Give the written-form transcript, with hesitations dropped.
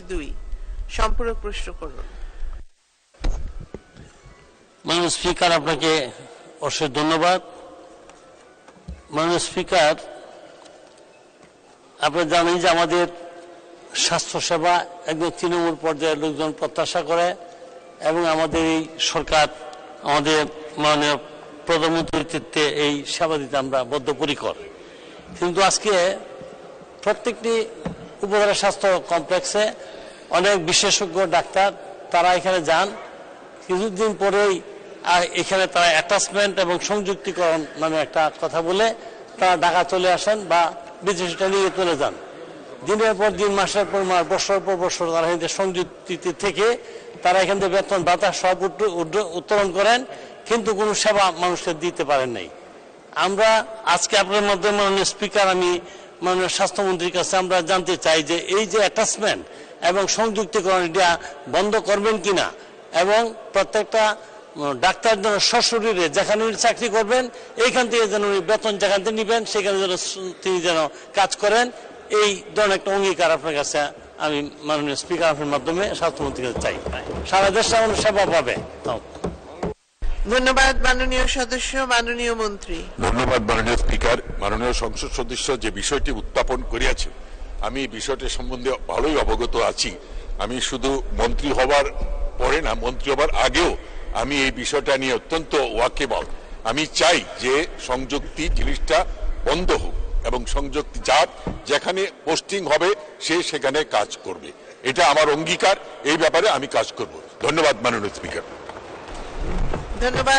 2 সম্পূরক প্রশ্ন করুন। মাননীয় স্পিকার, আপনাকে অশেষ ধন্যবাদ। মাননীয় স্পিকার, আপনি জানেন যে আমাদের স্বাস্থ্যসেবা একদম তৃণমূল পর্যায়ের লোকজন প্রত্যাশা করে এবং আমাদের এই সরকার, আমাদের মাননীয় প্রধানমন্ত্রীর নেতৃত্বে এই সেবা দিতে আমরা বদ্ধপরিকর। কিন্তু আজকে প্রত্যেকটি উপজেলা স্বাস্থ্য কমপ্লেক্সে অনেক বিশেষজ্ঞ ডাক্তার তারা এখানে যান, কিছুদিন পরেই এখানে তারা অ্যাটাচমেন্ট এবং সংযুক্তিকরণ নামে একটা কথা বলে তারা ঢাকা চলে আসেন বা বিদেশটা নিয়ে চলে যান। দিনের পর দিন, মাসের পর মাস, বছর পর বছর তারা এখানে সংযুক্তি থেকে তারা এখান থেকে বেতন ভাতা সব উত্তোলন করেন, কিন্তু কোনো সেবা মানুষকে দিতে পারেন নাই। আমরা আজকে আপনার মাধ্যমে মাননীয় স্পিকার, আমি মাননীয় স্বাস্থ্যমন্ত্রীর কাছে আমরা জানতে চাই যে এই যে অ্যাটাচমেন্ট এবং সংযুক্তিকরণ এটা বন্ধ করবেন কিনা, এবং প্রত্যেকটা ডাক্তার যেন সশরীরে যেখানে চাকরি করবেন এইখান থেকে যেন উনি বেতন যেখান থেকে নেবেন সেখানে যেন তিনি যেন কাজ করেন, এই ধরনের একটা অঙ্গীকার আপনার কাছে আমি মাননীয় স্পিকার আপনার মাধ্যমে স্বাস্থ্যমন্ত্রীর কাছে চাই। সারা দেশে আমরা সেবা পাবে। ধন্যবাদ মাননীয় সদস্য। মাননীয় মন্ত্রী। ধন্যবাদ মাননীয় স্পিকার। মাননীয় সংসদ সদস্য যে বিষয়টি উত্থাপন করিয়াছেন, আমি এই বিষয়টি সম্বন্ধে ভালোই অবগত আছি। আমি শুধু মন্ত্রী হবার পরে না, মন্ত্রী হবার আগেও আমি এই বিষয়টা নিয়ে অত্যন্ত ওয়াকিবহাল। আমি চাই যে সংযুক্তি জিনিসটা বন্ধ হোক এবং সংযুক্তি যার যেখানে পোস্টিং হবে সে সেখানে কাজ করবে, এটা আমার অঙ্গীকার। এই ব্যাপারে আমি কাজ করব। ধন্যবাদ মাননীয় স্পিকার। ধন্যবাদ।